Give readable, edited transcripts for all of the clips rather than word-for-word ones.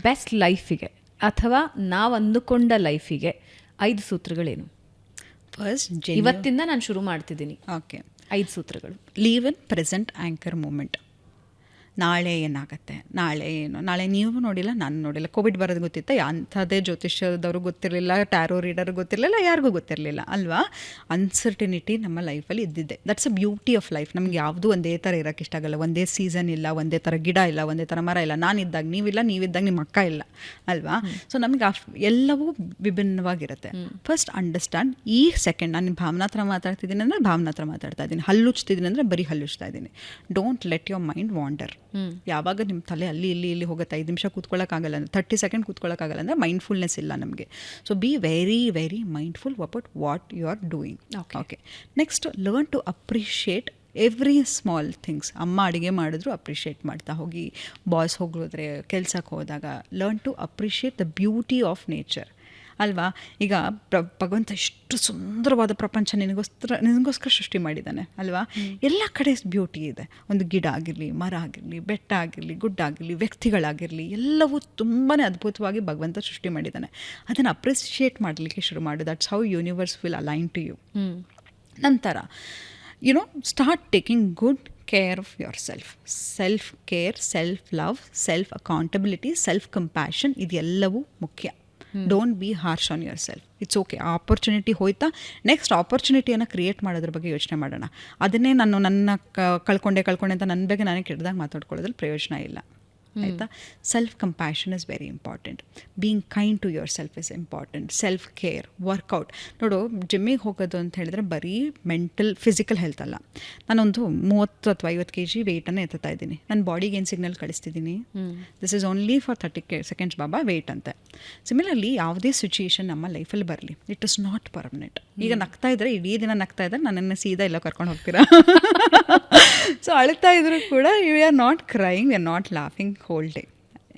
Best ಲೈಫಿಗೆ ಅಥವಾ ನಾವು ಅಂದುಕೊಂಡ ಲೈಫಿಗೆ 5 ಸೂತ್ರಗಳೇನು? ಫಸ್ಟ್ ಇವತ್ತಿಂದ ನಾನು ಶುರು ಮಾಡ್ತಿದ್ದೀನಿ. ಓಕೆ, 5 ಸೂತ್ರಗಳು. Live in present anchor moment. ನಾಳೆ ಏನಾಗುತ್ತೆ, ನಾಳೆ ಏನು, ನಾಳೆ ನೀವು ನೋಡಿಲ್ಲ, ನಾನು ನೋಡಿಲ್ಲ. ಕೋವಿಡ್ ಬರೋದು ಗೊತ್ತಿತ್ತ? ಅಂಥದ್ದೇ ಜ್ಯೋತಿಷ್ಯದವ್ರು ಗೊತ್ತಿರಲಿಲ್ಲ, ಟ್ಯಾರೋ ರೀಡರ್ ಗೊತ್ತಿರಲಿಲ್ಲ, ಯಾರಿಗೂ ಗೊತ್ತಿರಲಿಲ್ಲ ಅಲ್ವಾ. ಅನ್ಸರ್ಟಿನಿಟಿ ನಮ್ಮ ಲೈಫಲ್ಲಿ ಇದ್ದಿದ್ದೆ. That's a beauty of life. ನಮ್ಗೆ ಯಾವುದೂ ಒಂದೇ ಥರ ಇರೋಕ್ಕೆ ಇಷ್ಟ ಆಗಲ್ಲ. ಒಂದೇ ಸೀಸನ್ ಇಲ್ಲ, ಒಂದೇ ಥರ ಗಿಡ ಇಲ್ಲ, ಒಂದೇ ಥರ ಮರ ಇಲ್ಲ. ನಾನಿದ್ದಾಗ ನೀವಿಲ್ಲ, ನೀವಿದ್ದಾಗ ನಿಮ್ಮ ಅಕ್ಕ ಇಲ್ಲ ಅಲ್ವಾ. ಸೊ ನಮಗೆ ಎಲ್ಲವೂ ವಿಭಿನ್ನವಾಗಿರುತ್ತೆ. First understand. ಈ ಸೆಕೆಂಡ್ ನಾನು ಭಾವನಾ ಹತ್ರ ಮಾತಾಡ್ತಿದ್ದೀನಿ ಅಂದರೆ ಭಾವನಾ ಹತ್ರ ಮಾತಾಡ್ತಾ ಇದ್ದೀನಿ, ಹಲ್ಲುಚ್ತಿದ್ದೀನಿ ಅಂದರೆ ಬರೀ ಹಲ್ಲುಚ್ತಾ ಇದ್ದೀನಿ. Don't let your mind wander. ಯಾವಾಗ ನಿಮ್ಮ ತಲೆ ಅಲ್ಲಿ ಇಲ್ಲಿ ಹೋಗುತ್ತೆ, 5 ನಿಮಿಷ ಕೂತ್ಕೊಳ್ಳೋಕ್ಕಾಗಲ್ಲ, 30 ಸೆಕೆಂಡ್ ಕೂತ್ಕೊಳ್ಳೋಕ್ಕಾಗಲ್ಲ ಅಂದರೆ ಮೈಂಡ್ಫುಲ್ನೆಸ್ ಇಲ್ಲ ನಮಗೆ. So be very very mindful about what you are doing. Okay, next learn to appreciate every small things. ಅಮ್ಮ ಅಡುಗೆ ಮಾಡಿದ್ರು ಅಪ್ರಿಷಿಯೇಟ್ ಮಾಡ್ತಾ ಹೋಗಿ. ಬಾಸ್ ಹೋಗಿದ್ರೆ, ಕೆಲ್ಸಕ್ಕೆ ಹೋದಾಗ learn to appreciate the beauty of nature ಅಲ್ವಾ. ಈಗ ಭಗವಂತ ಎಷ್ಟು ಸುಂದರವಾದ ಪ್ರಪಂಚ ನಿನಗೋಸ್ಕರ ಸೃಷ್ಟಿ ಮಾಡಿದ್ದಾನೆ ಅಲ್ವಾ. ಎಲ್ಲ ಕಡೆ ಬ್ಯೂಟಿ ಇದೆ. ಒಂದು ಗಿಡ ಆಗಿರಲಿ, ಮರ ಆಗಿರಲಿ, ಬೆಟ್ಟ ಆಗಿರಲಿ, ಗುಡ್ಡ ಆಗಿರಲಿ, ವ್ಯಕ್ತಿಗಳಾಗಿರಲಿ, ಎಲ್ಲವೂ ತುಂಬಾ ಅದ್ಭುತವಾಗಿ ಭಗವಂತ ಸೃಷ್ಟಿ ಮಾಡಿದ್ದಾನೆ. ಅದನ್ನು ಅಪ್ರಿಷಿಯೇಟ್ ಮಾಡಲಿಕ್ಕೆ ಶುರು ಮಾಡು. That's how universe will align to you. ನಂತರ start taking good care of yourself. Self care, self love, self accountability, self compassion, ಇದೆಲ್ಲವೂ ಮುಖ್ಯ. Don't be harsh on yourself. It's okay. ಆ opportunity ಹೋಯ್ತಾ, next ಆಪರ್ಚುನಿಟಿಯನ್ನು create ಮಾಡೋದ್ರ ಬಗ್ಗೆ ಯೋಚನೆ ಮಾಡೋಣ. ಅದನ್ನೇ ನಾನು ನನ್ನ ಕಳ್ಕೊಂಡೆ ಅಂತ ನನ್ನ ಬಗ್ಗೆ ನಾನೇ ಕೆಟ್ಟದಾಗ ಮಾತಾಡ್ಕೊಳ್ಳೋದ್ರಲ್ಲಿ ಪ್ರಯೋಜನ ಇಲ್ಲ ಆಯಿತಾ. Self compassion is very important. Being kind to yourself is important. Self care, workout. ನೋಡು, ಜಿಮ್ಮಿಗೆ ಹೋಗೋದು ಅಂತ ಹೇಳಿದ್ರೆ ಬರೀ ಮೆಂಟಲ್ ಫಿಸಿಕಲ್ ಹೆಲ್ತ್ ಅಲ್ಲ. ನಾನೊಂದು 30 ಅಥವಾ 50 kg ವೆಯ್ಟನ್ನು ಎತ್ತಾ ಇದ್ದೀನಿ. ನನ್ನ ಬಾಡಿಗೆ ಏನು ಸಿಗ್ನಲ್ ಕಳಿಸ್ತಿದ್ದೀನಿ? This is only for 30 seconds ಬಾಬಾ ವೆಯ್ಟ್ ಅಂತ. ಸಿಮಿಲರ್ಲಿ ಯಾವುದೇ ಸಿಚುಯೇಷನ್ ನಮ್ಮ ಲೈಫಲ್ಲಿ ಬರಲಿ, ಇಟ್ ಇಸ್ ನಾಟ್ ಪರ್ಮನೆಂಟ್. ಈಗ ನಗ್ತಾ ಇದ್ದರೆ, ಇಡೀ ದಿನ ನಗ್ತಾ ಇದ್ದರೆ ನನ್ನನ್ನು ಸೀದಾ ಎಲ್ಲ ಕರ್ಕೊಂಡು ಹೋಗ್ತೀರಾ. ಸೊ ಅಳ್ತಾ ಇದ್ರೂ ಕೂಡ you are not crying, we are not laughing whole day.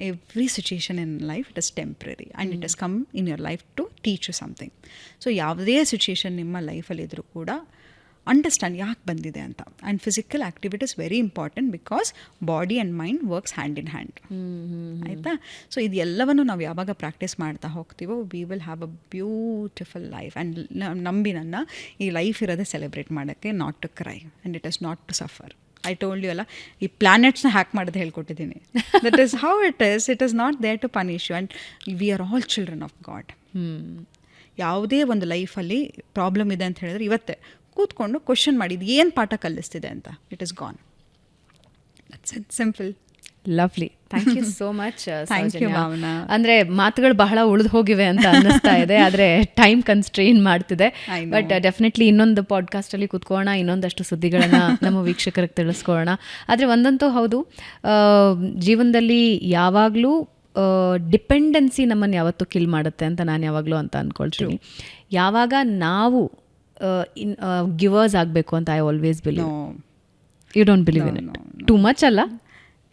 Every situation in life, it is temporary and it has come in your life to teach you something. So ಯಾವುದೇ ಸಿಚುಯೇಷನ್ ನಿಮ್ಮ ಲೈಫಲ್ಲಿ ಇದ್ರೂ ಕೂಡ understand ಯಾಕೆ ಬಂದಿದೆ ಅಂತ. And physical activity is very important because body and mind works hand in hand ಆಯಿತಾ. So ಇದೆಲ್ಲವನ್ನು ನಾವು ಯಾವಾಗ ಪ್ರಾಕ್ಟೀಸ್ ಮಾಡ್ತಾ ಹೋಗ್ತೀವೋ we will have a beautiful life. And ನಂಬಿ ನನ್ನ, ಈ ಲೈಫ್ ಇರೋದೇ ಸೆಲೆಬ್ರೇಟ್ ಮಾಡೋಕ್ಕೆ, not to cry and it is not to suffer. I told you ಅಲ್ಲ, ಈ ಪ್ಲಾನೆಟ್ಸ್ನ ಹ್ಯಾಕ್ ಮಾಡೋದು ಹೇಳ್ಕೊಟ್ಟಿದ್ದೀನಿ. That is how it is not there to punish you. And we are all children of God. ಯಾವುದೇ ಒಂದು ಲೈಫಲ್ಲಿ problem ಇದೆ ಅಂತ ಹೇಳಿದ್ರೆ ಇವತ್ತೇ ಕೂತ್ಕೊಂಡು ಕ್ವಶನ್ ಮಾಡಿದ್ದು ಏನು ಪಾಠ ಕಲಿಸ್ತಿದೆ ಅಂತ. It is gone. That's it, simple. Lovely. Thank you so much. Thank you Bhavana. ಅಂದರೆ ಮಾತುಗಳು ಬಹಳ ಉಳಿದು ಹೋಗಿವೆ ಅಂತ ಅನ್ನಿಸ್ತಾ ಇದೆ, ಆದರೆ ಟೈಮ್ ಕನ್ಸ್ಟ್ರೈನ್ ಮಾಡ್ತಿದೆ. ಬಟ್ ಡೆಫಿನೆಟ್ಲಿ ಇನ್ನೊಂದು ಪಾಡ್ಕಾಸ್ಟಲ್ಲಿ ಕೂತ್ಕೊಳ್ಳೋಣ, ಇನ್ನೊಂದಷ್ಟು ಸುದ್ದಿಗಳನ್ನು ನಮ್ಮ ವೀಕ್ಷಕರಿಗೆ ತಿಳಿಸ್ಕೊಳ್ಳೋಣ. ಆದರೆ ಒಂದಂತೂ ಹೌದು, ಜೀವನದಲ್ಲಿ ಯಾವಾಗಲೂ ಡಿಪೆಂಡೆನ್ಸಿ ನಮ್ಮನ್ನು ಯಾವತ್ತೂ ಕಿಲ್ ಮಾಡುತ್ತೆ ಅಂತ ನಾನು ಯಾವಾಗಲೂ ಅಂತ ಅಂದ್ಕೊಳ್ತೀನಿ. ಯಾವಾಗ ನಾವು ಗಿವರ್ಸ್ ಆಗಬೇಕು ಅಂತ I always believe. You don't believe in it too much ಅಲ್ಲ?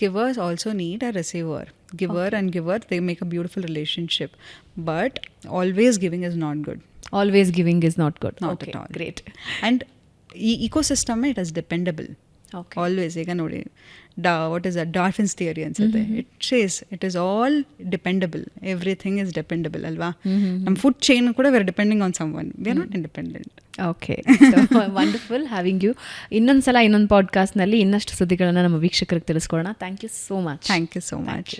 Givers also need a receiver. Giver and giver, they make a beautiful relationship. But always giving is not good. Always giving is not good. Not at all. Great. And ecosystem, it is dependable. Okay. Always. ಈಗ ನೋಡಿ, what is that? Darwin's theory ಅನ್ಸುತ್ತೆ. It says it is all dependable. Everything is dependable ಅಲ್ವಾ. ನಮ್ಮ food chain ಕೂಡ we are depending on someone. We are not independent. Okay, wonderful having you. ಇನ್ನೊಂದು ಪಾಡ್ಕಾಸ್ಟ್ನಲ್ಲಿ ಇನ್ನಷ್ಟು ಸುದ್ದಿಗಳನ್ನು ನಮ್ಮ ವೀಕ್ಷಕರಿಗೆ ತಿಳಿಸ್ಕೊಳ್ಳೋಣ. Thank you so much. Thank you so much.